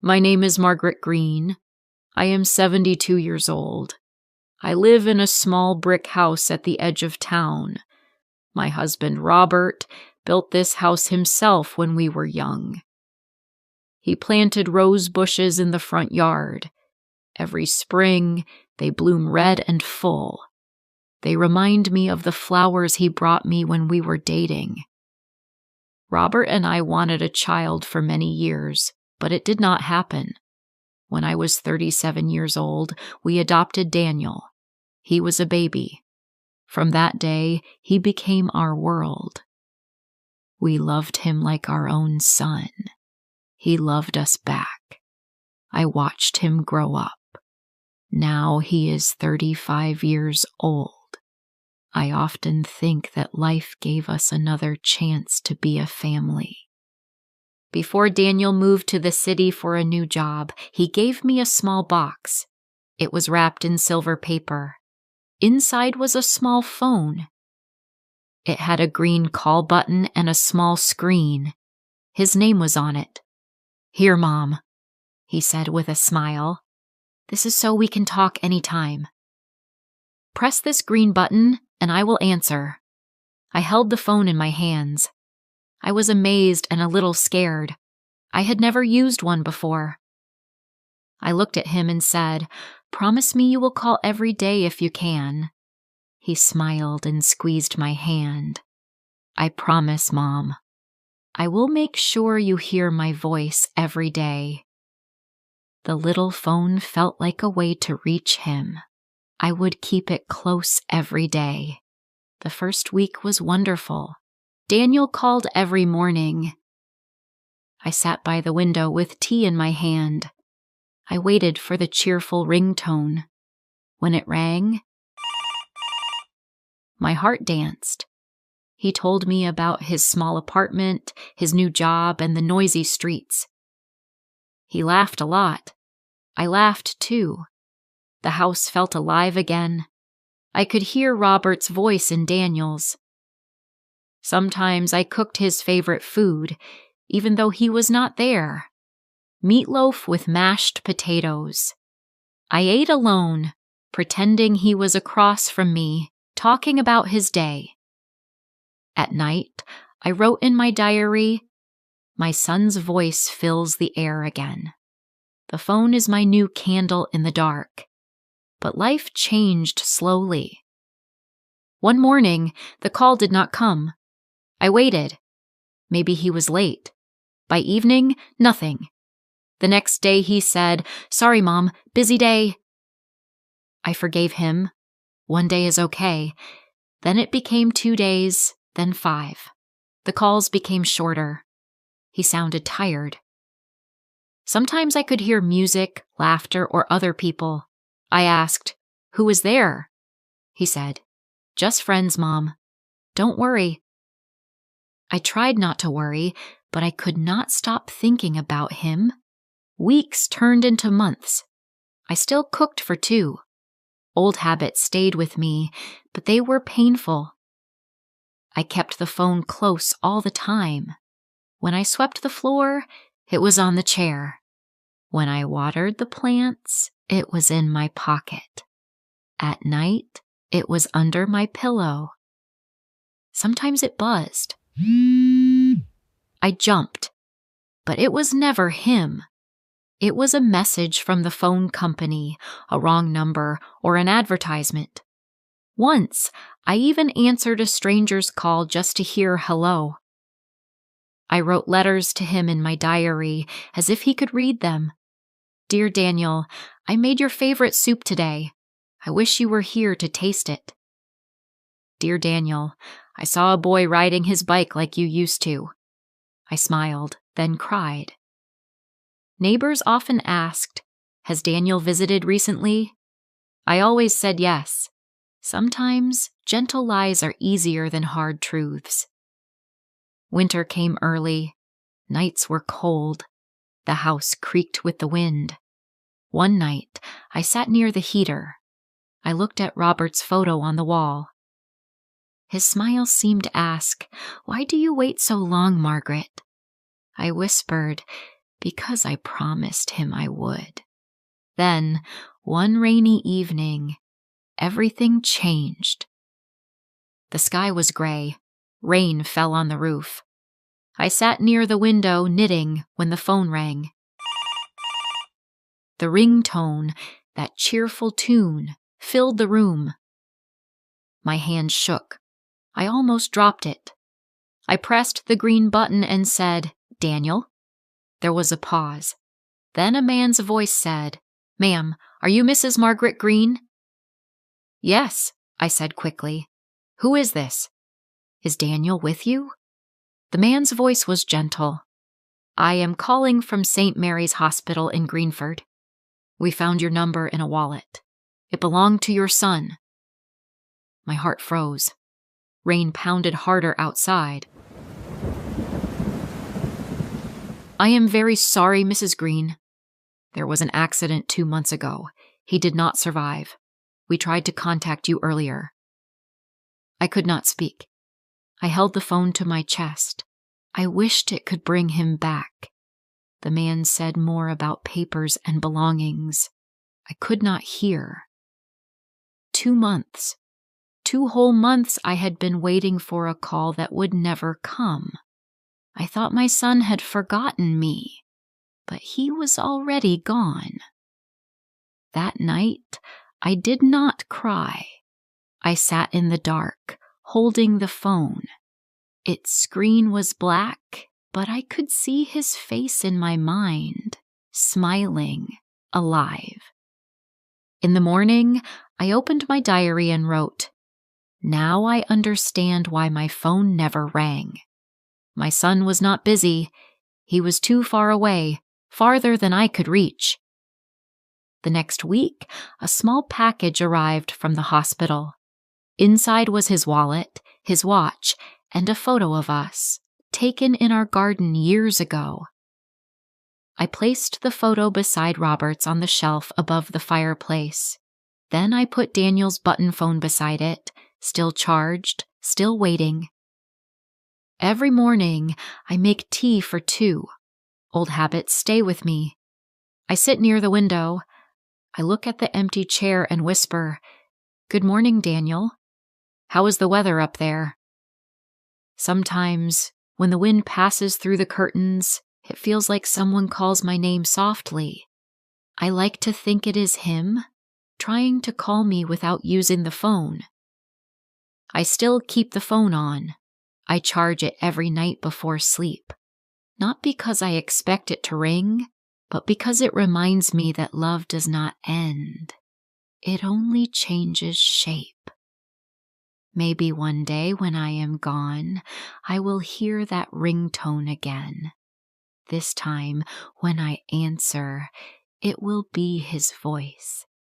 My name is Margaret Green. I am 72 years old. I live in a small brick house at the edge of town. My husband, Robert, built this house himself when we were young. He planted rose bushes in the front yard. Every spring, they bloom red and full. They remind me of the flowers he brought me when we were dating. Robert and I wanted a child for many years, but it did not happen. When I was 37 years old, we adopted Daniel. He was a baby. From that day, he became our world. We loved him like our own son. He loved us back. I watched him grow up. Now he is 35 years old. I often think that life gave us another chance to be a family. Before Daniel moved to the city for a new job, he gave me a small box. It was wrapped in silver paper. Inside was a small phone. It had a green call button and a small screen. His name was on it. "Here, Mom," he said with a smile. "This is so we can talk anytime. Press this green button and I will answer." I held the phone in my hands. I was amazed and a little scared. I had never used one before. I looked at him and said, "Promise me you will call every day if you can." He smiled and squeezed my hand. "I promise, Mom. I will make sure you hear my voice every day." The little phone felt like a way to reach him. I would keep it close every day. The first week was wonderful. Daniel called every morning. I sat by the window with tea in my hand. I waited for the cheerful ringtone. When it rang, my heart danced. He told me about his small apartment, his new job, and the noisy streets. He laughed a lot. I laughed too. The house felt alive again. I could hear Robert's voice in Daniel's. Sometimes I cooked his favorite food, even though he was not there. Meatloaf with mashed potatoes. I ate alone, pretending he was across from me, talking about his day. At night, I wrote in my diary, "My son's voice fills the air again." The phone is my new candle in the dark. But life changed slowly. One morning, the call did not come. I waited. Maybe he was late. By evening, nothing. The next day he said, "Sorry, Mom, busy day." I forgave him. One day is okay. Then it became 2 days, then 5. The calls became shorter. He sounded tired. Sometimes I could hear music, laughter, or other people. I asked, "Who was there?" He said, "Just friends, Mom. Don't worry." I tried not to worry, but I could not stop thinking about him. Weeks turned into months. I still cooked for 2. Old habits stayed with me, but they were painful. I kept the phone close all the time. When I swept the floor, it was on the chair. When I watered the plants, it was in my pocket. At night, it was under my pillow. Sometimes it buzzed. I jumped, but it was never him. It was a message from the phone company, a wrong number, or an advertisement. Once, I even answered a stranger's call just to hear hello. I wrote letters to him in my diary as if he could read them. "Dear Daniel, I made your favorite soup today. I wish you were here to taste it." "Dear Daniel, I saw a boy riding his bike like you used to." I smiled, then cried. Neighbors often asked, "Has Daniel visited recently?" I always said yes. Sometimes gentle lies are easier than hard truths. Winter came early. Nights were cold. The house creaked with the wind. One night, I sat near the heater. I looked at Robert's photo on the wall. His smile seemed to ask, "Why do you wait so long, Margaret?" I whispered, because I promised him I would. Then, one rainy evening, everything changed. The sky was gray. Rain fell on the roof. I sat near the window knitting when the phone rang. The ringtone, that cheerful tune, filled the room. My hand shook. I almost dropped it. I pressed the green button and said, "Daniel?" There was a pause. Then a man's voice said, "Ma'am, are you Mrs. Margaret Green?" "Yes," I said quickly. "Who is this? Is Daniel with you?" The man's voice was gentle. "I am calling from St. Mary's Hospital in Greenford. We found your number in a wallet. It belonged to your son." My heart froze. Rain pounded harder outside. "I am very sorry, Mrs. Green. There was an accident 2 months ago. He did not survive. We tried to contact you earlier." I could not speak. I held the phone to my chest. I wished it could bring him back. The man said more about papers and belongings. I could not hear. 2 months. 2 whole months I had been waiting for a call that would never come. I thought my son had forgotten me, but he was already gone. That night, I did not cry. I sat in the dark, holding the phone. Its screen was black, but I could see his face in my mind, smiling, alive. In the morning, I opened my diary and wrote, "Now I understand why my phone never rang. My son was not busy. He was too far away, farther than I could reach." The next week, a small package arrived from the hospital. Inside was his wallet, his watch, and a photo of us, taken in our garden years ago. I placed the photo beside Robert's on the shelf above the fireplace. Then I put Daniel's button phone beside it, still charged, still waiting. Every morning, I make tea for 2. Old habits stay with me. I sit near the window. I look at the empty chair and whisper, "Good morning, Daniel. How is the weather up there?" Sometimes, when the wind passes through the curtains, it feels like someone calls my name softly. I like to think it is him, trying to call me without using the phone. I still keep the phone on. I charge it every night before sleep, not because I expect it to ring, but because it reminds me that love does not end. It only changes shape. Maybe one day when I am gone, I will hear that ringtone again. This time, when I answer, it will be his voice,